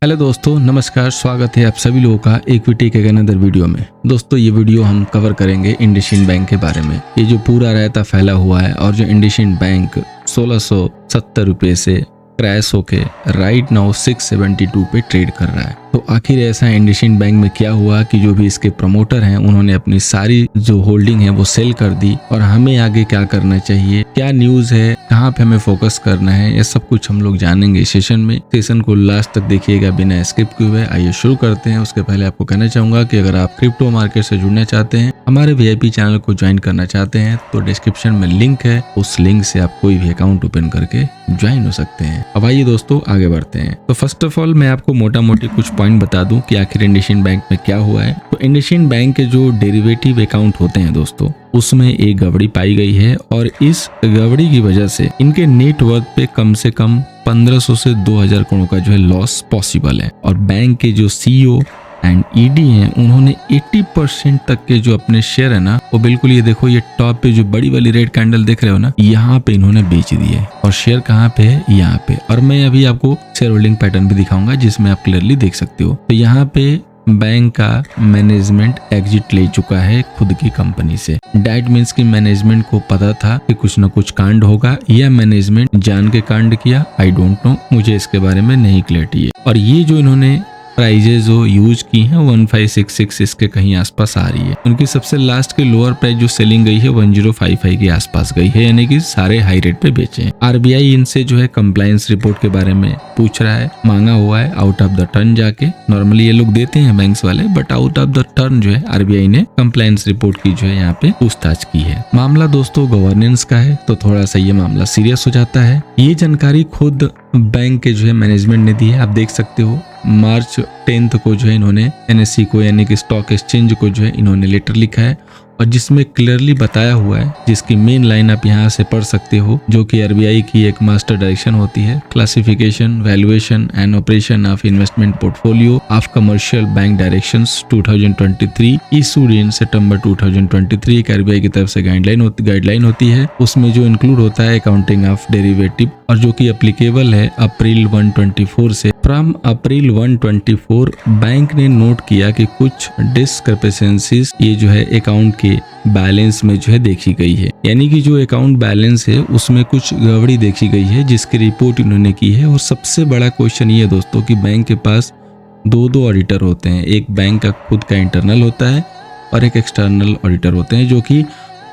Hello दोस्तों, नमस्कार। स्वागत है आप सभी लोगों का इक्विटी के अनदर वीडियो में। दोस्तों, ये वीडियो हम कवर करेंगे इंडसइंड बैंक के बारे में। ये जो पूरा रायता फैला हुआ है और जो इंडसइंड बैंक 1670 रुपये से क्रैश होके राइट नाउ 672 पे ट्रेड कर रहा है। तो आखिर ऐसा इंडसइंड बैंक में क्या हुआ कि जो भी इसके प्रमोटर हैं उन्होंने अपनी सारी जो होल्डिंग है वो सेल कर दी, और हमें आगे क्या करना चाहिए, क्या न्यूज है, कहाँ पे हमें फोकस करना है, ये सब कुछ हम लोग जानेंगे सेशन में। सेशन को लास्ट तक देखिएगा बिना स्किप किए हुए। आइए शुरू करते हैं। उसके पहले आपको कहना चाहूंगा कि अगर आप क्रिप्टो मार्केट से जुड़ना चाहते हैं, हमारे वीआईपी चैनल को ज्वाइन करना चाहते हैं, तो डिस्क्रिप्शन में लिंक है, उस लिंक से आप कोई भी अकाउंट ओपन करके ज्वाइन हो सकते हैं। अब आइए दोस्तों आगे बढ़ते हैं। तो फर्स्ट ऑफ ऑल मैं आपको मोटा मोटी कुछ पॉइंट बता दूं कि आखिर इंडसइंड बैंक में क्या हुआ है। तो इंडसइंड बैंक के जो डेरिवेटिव अकाउंट होते हैं दोस्तों, उसमें एक गड़बड़ी पाई गई है, और इस गड़बड़ी की वजह से इनके नेटवर्थ पे कम से कम 1500 से 2000 करोड़ का जो है लॉस पॉसिबल है। और बैंक के जो सीईओ एंड ईडी हैं, उन्होंने 80% तक के जो अपने शेयर है ना, वो बिल्कुल ये देखो, ये टॉप पे जो बड़ी वाली रेड कैंडल देख रहे हो ना, यहाँ पे इन्होंने बेच दिए। और शेयर कहाँ पे है? यहाँ पे। और मैं अभी आपको शेयर होल्डिंग पैटर्न भी दिखाऊंगा जिसमें आप क्लियरली देख सकते हो। तो यहाँ पे बैंक का मैनेजमेंट एग्जिट ले चुका है खुद की कंपनी से। डैट मीन्स कि मैनेजमेंट को पता था कि कुछ न कुछ कांड होगा, या मैनेजमेंट जान के कांड किया, आई डोंट नो, मुझे इसके बारे में नहीं क्लैरिटी है। और ये जो इन्होंने प्राइजेस जो यूज की हैं 1566 इसके कहीं आसपास आ रही है। उनकी सबसे लास्ट के लोअर प्राइस जो सेलिंग गई है 1055 के आसपास गई है, यानी कि सारे हाई रेट पे बेचे हैं। आरबीआई इनसे जो है कंप्लायंस रिपोर्ट के बारे में पूछ रहा है, मांगा हुआ है आउट ऑफ द टर्न जाके। नॉर्मली ये लोग देते हैं बैंक्स वाले, but out of the turn जो है आरबीआई ने कंप्लायंस रिपोर्ट की जो है यहाँ पे पूछताछ की है। मामला दोस्तों गवर्नेंस का है, तो थोड़ा सा ये मामला सीरियस हो जाता है। ये जानकारी खुद बैंक के जो है मैनेजमेंट ने दी है। आप देख सकते हो मार्च 10 को जो है इन्होंने एनएससी को, यानी कि स्टॉक एक्सचेंज को जो है इन्होंने लेटर लिखा है, और जिसमें क्लियरली बताया हुआ है, जिसकी मेन लाइन आप यहाँ से पढ़ सकते हो, जो कि आरबीआई की एक मास्टर डायरेक्शन होती है, classification, valuation and operation of investment portfolio of commercial bank directions 2023 issued in सितंबर 2023। एक आरबीआई की तरफ से गाइडलाइन होती है। उसमें जो इंक्लूड होता है अकाउंटिंग ऑफ डेरिवेटिव, और जो कि एप्लीकेबल है अप्रैल 1 से। फ्रॉम अप्रैल 1 बैंक ने नोट किया कि कुछ डिस्क्रिपेंसीज ये जो है अकाउंट के बैलेंस में जो है देखी गई है, यानी कि जो अकाउंट बैलेंस है उसमें कुछ गड़बड़ी देखी गई है, जिसकी रिपोर्ट इन्होंने की है। और सबसे बड़ा क्वेश्चन ये है दोस्तों कि बैंक के पास दो ऑडिटर होते हैं। एक बैंक का खुद का इंटरनल होता है और एक एक्सटर्नल ऑडिटर होते हैं, जो कि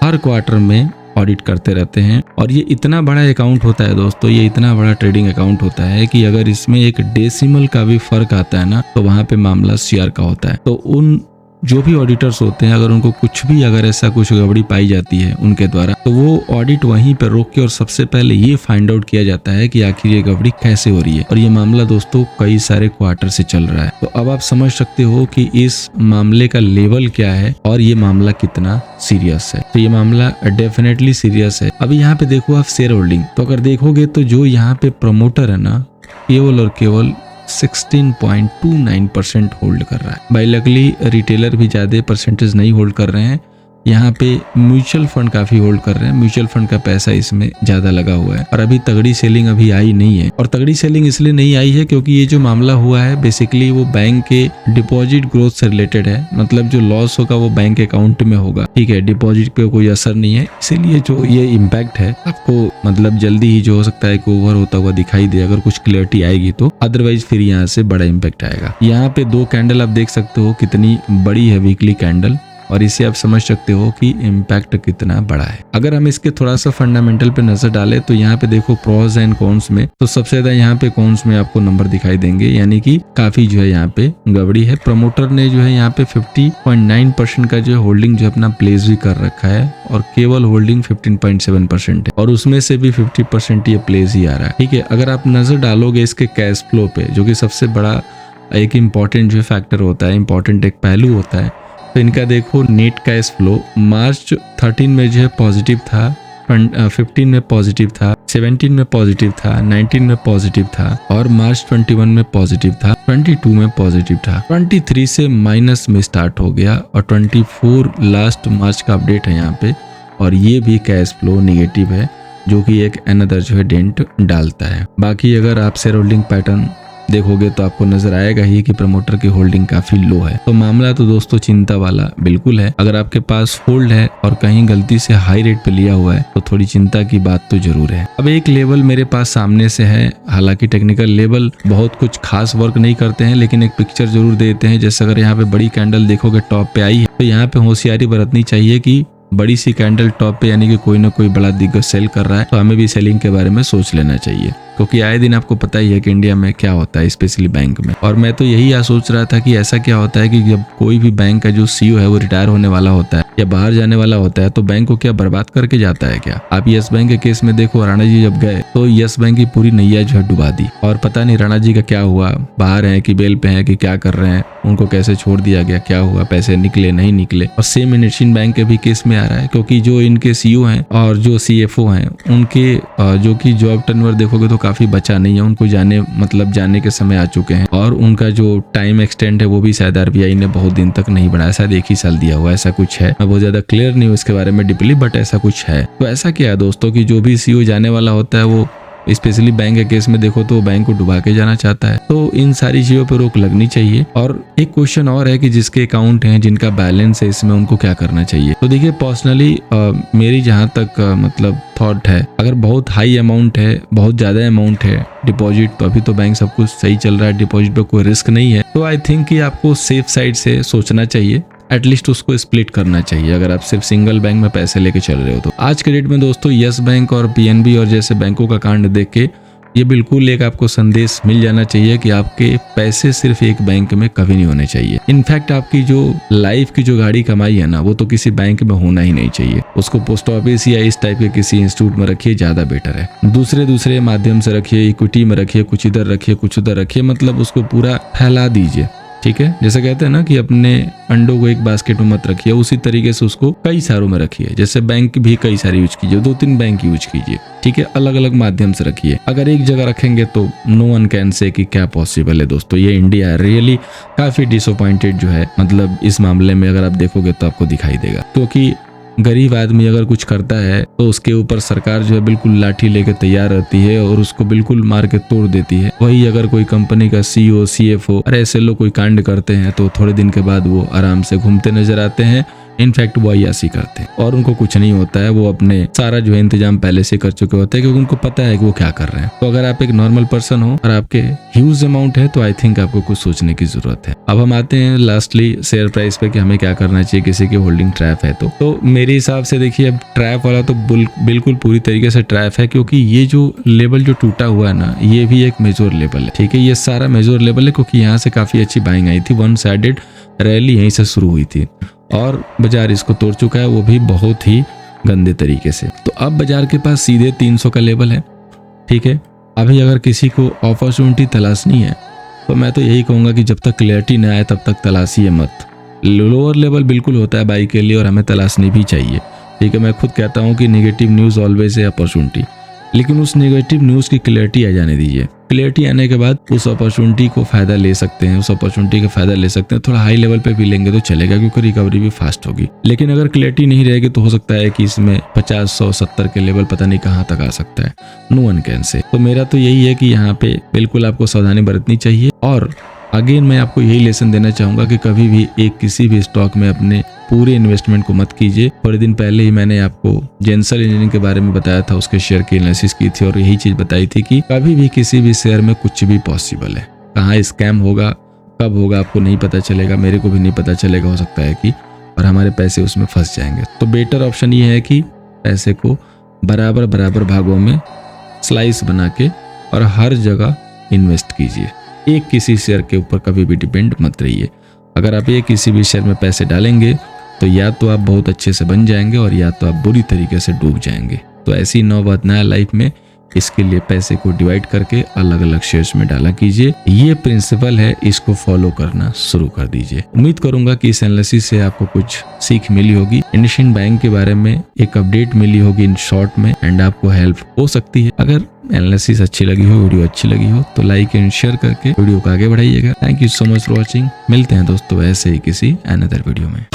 हर क्वार्टर में ऑडिट करते रहते हैं। और ये इतना बड़ा अकाउंट होता है दोस्तों, ये इतना बड़ा ट्रेडिंग अकाउंट होता है कि अगर इसमें एक डेसिमल का भी फर्क आता है ना, तो वहां पे मामला सीआर का होता है। तो उन जो भी ऑडिटर्स होते हैं, अगर उनको कुछ भी अगर ऐसा कुछ गड़बड़ी पाई जाती है उनके द्वारा, तो वो ऑडिट वहीं पर रोक के और सबसे पहले ये फाइंड आउट किया जाता है कि आखिर ये गड़बड़ी कैसे हो रही है। और ये मामला दोस्तों कई सारे क्वार्टर से चल रहा है। तो अब आप समझ सकते हो कि इस मामले का लेवल क्या है और ये मामला कितना सीरियस है। तो ये मामला डेफिनेटली सीरियस है। अभी यहाँ पे देखो आप शेयर होल्डिंग, तो अगर देखोगे तो जो यहाँ पे प्रमोटर है ना, केवल और केवल 16.29% होल्ड कर रहा है। बाई लकली रिटेलर भी ज्यादा परसेंटेज नहीं होल्ड कर रहे हैं। यहाँ पे म्यूचुअल फंड काफी होल्ड कर रहे हैं, म्यूचुअल फंड का पैसा इसमें ज्यादा लगा हुआ है। और अभी तगड़ी सेलिंग अभी आई नहीं है, और तगड़ी सेलिंग इसलिए नहीं आई है क्योंकि ये जो मामला हुआ है बेसिकली वो बैंक के डिपॉजिट ग्रोथ से रिलेटेड है। मतलब जो लॉस होगा वो बैंक अकाउंट में होगा, ठीक है, डिपॉजिट पे कोई असर नहीं है। इसीलिए जो ये इम्पैक्ट है आपको मतलब जल्दी ही जो हो सकता है कि ओवर होता हुआ दिखाई दे, अगर कुछ क्लियरिटी आएगी तो। अदरवाइज फिर यहाँ से बड़ा इम्पैक्ट आएगा। यहाँ पे दो कैंडल आप देख सकते हो कितनी बड़ी है, वीकली कैंडल, और इसे आप समझ सकते हो कि इम्पैक्ट कितना बड़ा है। अगर हम इसके थोड़ा सा फंडामेंटल पे नजर डालें तो यहाँ पे देखो प्रोज एंड कॉन्स में, तो सबसे ज्यादा यहाँ पे कॉन्स में आपको नंबर दिखाई देंगे, यानी कि काफी जो है यहाँ पे गड़बड़ी है। प्रमोटर ने जो है यहाँ पे 50.9% का जो है होल्डिंग जो अपना प्लेस भी कर रखा है, और केवल होल्डिंग 15.7% है, और उसमें से भी 50% ये प्लेस ही आ रहा है, ठीक है। अगर आप नजर डालोगे इसके कैश फ्लो पे, जो कि सबसे बड़ा एक इम्पॉर्टेंट जो फैक्टर होता है, इम्पॉर्टेंट एक पहलू होता है, तो इनका देखो नेट कैश फ्लो मार्च 13 में जो है पॉजिटिव था, 15 में पॉजिटिव था, 17 में पॉजिटिव था, 19 में पॉजिटिव था, और मार्च 21 में पॉजिटिव था, 22 में पॉजिटिव था, 23 से माइनस में स्टार्ट हो गया, और 24 लास्ट मार्च का अपडेट है यहाँ पे, और ये भी कैश फ्लो निगेटिव है, जो कि एक अनदर जो है डेंट डालता है। बाकी अगर आप शेयर होल्डिंग पैटर्न देखोगे तो आपको नजर आएगा ही कि प्रमोटर की होल्डिंग काफी लो है। तो मामला तो दोस्तों चिंता वाला बिल्कुल है। अगर आपके पास होल्ड है और कहीं गलती से हाई रेट पे लिया हुआ है तो थोड़ी चिंता की बात तो जरूर है। अब एक लेवल मेरे पास सामने से है, हालांकि टेक्निकल लेवल बहुत कुछ खास वर्क नहीं करते हैं, लेकिन एक पिक्चर जरूर देते हैं। जैसे अगर यहाँ पे बड़ी कैंडल देखोगे टॉप पे आई है तो यहाँ पे होशियारी बरतनी चाहिए कि बड़ी सी कैंडल टॉप पे यानी कि कोई ना कोई बड़ा दिग्गज सेल कर रहा है, तो हमें भी सेलिंग के बारे में सोच लेना चाहिए, क्योंकि आए दिन आपको पता ही है कि इंडिया में क्या होता है, स्पेशली बैंक में। और मैं तो यही सोच रहा था कि ऐसा क्या होता है कि जब कोई भी बैंक का जो सीईओ है वो रिटायर होने वाला होता है या बाहर जाने वाला होता है तो बैंक को क्या बर्बाद करके जाता है क्या? आप यस बैंक के केस में देखो, राणा जी जब गए तो यस बैंक की पूरी नैया जो है डुबा दी, और पता नहीं राणा जी का क्या हुआ, बाहर है कि बेल पे है कि क्या कर रहे हैं, उनको कैसे छोड़ दिया गया, क्या हुआ, पैसे निकले नहीं निकले। और सेम इंडियन बैंक के भी केस में आ रहा है, क्योंकि जो इनके सीईओ हैं और जो सीएफओ हैं उनके जो कि जॉब टर्नओवर देखोगे तो काफी बचा नहीं है, उनको जाने के समय आ चुके हैं, और उनका जो टाइम एक्सटेंड है वो भी शायद आरबीआई ने बहुत दिन तक नहीं बढ़ाया, शायद 1 ही साल दिया हुआ, ऐसा कुछ है। मैं बहुत ज्यादा क्लियर नहीं हूँ इसके बारे में डीपली, बट ऐसा कुछ है। तो ऐसा क्या है दोस्तों कि जो भी सीईओ जाने वाला होता है वो स्पेशली बैंक के केस में देखो तो बैंक को डुबा के जाना चाहता है। तो इन सारी चीजों पर रोक लगनी चाहिए। और एक क्वेश्चन और है कि जिसके अकाउंट हैं, जिनका बैलेंस है इसमें, उनको क्या करना चाहिए। तो देखिए पर्सनली मेरी जहां तक मतलब थॉट है, अगर बहुत हाई अमाउंट है, बहुत ज्यादा अमाउंट है डिपॉजिट, तो अभी तो बैंक सब कुछ सही चल रहा है, डिपॉजिट पे कोई रिस्क नहीं है, तो आई थिंक कि आपको सेफ साइड से सोचना चाहिए, एटलीस्ट उसको स्प्लिट करना चाहिए अगर आप सिर्फ सिंगल बैंक में पैसे लेके चल रहे हो तो। आज के डेट में दोस्तों यस बैंक और पीएनबी और जैसे बैंकों का कांड देख के ये बिल्कुल एक आपको संदेश मिल जाना चाहिए कि आपके पैसे सिर्फ एक बैंक में कभी नहीं होने चाहिए। इनफैक्ट आपकी जो लाइफ की जो गाड़ी कमाई है ना, वो तो किसी बैंक में होना ही नहीं चाहिए, उसको पोस्ट ऑफिस या इस टाइप के किसी इंस्टीट्यूट में रखिए, ज्यादा बेटर है। दूसरे माध्यम से रखिए, इक्विटी में रखिए, कुछ इधर रखिए कुछ उधर रखिए, मतलब उसको पूरा फैला दीजिए, ठीक है। जैसे कहते हैं ना कि अपने अंडों को एक बास्केट में मत रखिए, उसी तरीके से उसको कई सारों में रखिए। जैसे बैंक भी कई सारे यूज कीजिए, 2-3 बैंक यूज कीजिए, ठीक है, अलग अलग माध्यम से रखिए। अगर एक जगह रखेंगे तो नो वन कैन से कि क्या पॉसिबल है दोस्तों। ये इंडिया है, रियली काफी डिसअपॉइंटेड जो है, मतलब इस मामले में अगर आप देखोगे तो आपको दिखाई देगा, क्योंकि गरीब आदमी अगर कुछ करता है तो उसके ऊपर सरकार जो है बिल्कुल लाठी लेके तैयार रहती है और उसको बिल्कुल मार के तोड़ देती है। वही अगर कोई कंपनी का सीईओ सीएफओ और ऐसे लोग कोई कांड करते हैं तो थोड़े दिन के बाद वो आराम से घूमते नजर आते हैं, इनफैक्ट वो अय्यासी करते हैं और उनको कुछ नहीं होता है। वो अपने सारा जो है इंतजाम पहले से कर चुके होते हैं, क्योंकि उनको पता है कि वो क्या कर रहे हैं। तो अगर आप एक नॉर्मल पर्सन हो और आपके ह्यूज अमाउंट है तो आई थिंक आपको कुछ सोचने की जरूरत है। अब हम आते हैं लास्टली शेयर प्राइस पे कि हमें क्या करना चाहिए किसी की होल्डिंग ट्रैप है तो मेरे हिसाब से देखिए, अब ट्रैप वाला तो बिल्कुल पूरी तरीके से ट्रैप है, क्योंकि ये जो लेवल जो टूटा हुआ है ना, ये भी एक मेजर लेवल है, ठीक है। ये सारा मेजर लेवल है, क्योंकि यहाँ से काफी अच्छी बाइंग आई थी, 1 साइडेड रैली यहीं से शुरू हुई थी और बाजार इसको तोड़ चुका है, वो भी बहुत ही गंदे तरीके से। तो अब बाजार के पास सीधे 300 का लेवल है, ठीक है। अभी अगर किसी को अपॉर्चुनिटी तलाशनी है तो मैं तो यही कहूंगा कि जब तक क्लैरिटी ना आए तब तक तलाशिए मत। लोअर लेवल बिल्कुल होता है बाई के लिए और हमें तलाशनी भी चाहिए, ठीक है। मैं खुद कहता हूँ कि नेगेटिव न्यूज ऑलवेज है अपॉर्चुनिटी, लेकिन उस नेगेटिव न्यूज की क्लैरिटी आ जाने दीजिए। क्लैरिटी आने के बाद उस अपॉर्चुनिटी को फायदा ले सकते हैं, उस अपॉर्चुनिटी का फायदा ले सकते हैं। थोड़ा हाई लेवल पे भी लेंगे तो चलेगा, क्योंकि रिकवरी भी फास्ट होगी। लेकिन अगर क्लैरिटी नहीं रहेगी तो हो सकता है कि इसमें 50, 100, 70 के लेवल पता नहीं कहाँ तक आ सकता है, नो वन कैन से। तो मेरा तो यही है कि यहाँ पे बिल्कुल आपको सावधानी बरतनी चाहिए। और अगेन मैं आपको यही लेसन देना चाहूंगा कि कभी भी किसी भी स्टॉक में अपने पूरे इन्वेस्टमेंट को मत कीजिए। थोड़े दिन पहले ही मैंने आपको जेंसल इंजीनियरिंग के बारे में बताया था, उसके शेयर की एनालिसिस की थी और यही चीज बताई थी कि कभी भी किसी भी शेयर में कुछ भी पॉसिबल है। कहाँ स्कैम होगा, कब होगा, आपको नहीं पता चलेगा, मेरे को भी नहीं पता चलेगा, हो सकता है कि और हमारे पैसे उसमें फंस जाएंगे। तो बेटर ऑप्शन ये है कि पैसे को बराबर भागों में स्लाइस बना के और हर जगह इन्वेस्ट कीजिए। एक किसी शेयर के ऊपर कभी भी डिपेंड मत रहिए। अगर आप एक किसी भी शेयर में पैसे डालेंगे तो या तो आप बहुत अच्छे से बन जाएंगे और या तो आप बुरी तरीके से डूब जाएंगे। तो ऐसी नौबत ना लाइफ में, इसके लिए पैसे को डिवाइड करके अलग अलग शेयर्स में डाला कीजिए। ये प्रिंसिपल है, इसको फॉलो करना शुरू कर दीजिए। उम्मीद करूंगा कि इस एनालिसिस से आपको कुछ सीख मिली होगी, इंडियन बैंक के बारे में एक अपडेट मिली होगी इन शॉर्ट में, एंड आपको हेल्प हो सकती है। अगर एनालिसिस अच्छी लगी हो, वीडियो अच्छी लगी हो तो लाइक एंड शेयर करके वीडियो को आगे बढ़ाइएगा। Thank you so much for watching. मिलते हैं दोस्तों ऐसे ही किसी अनदर वीडियो में।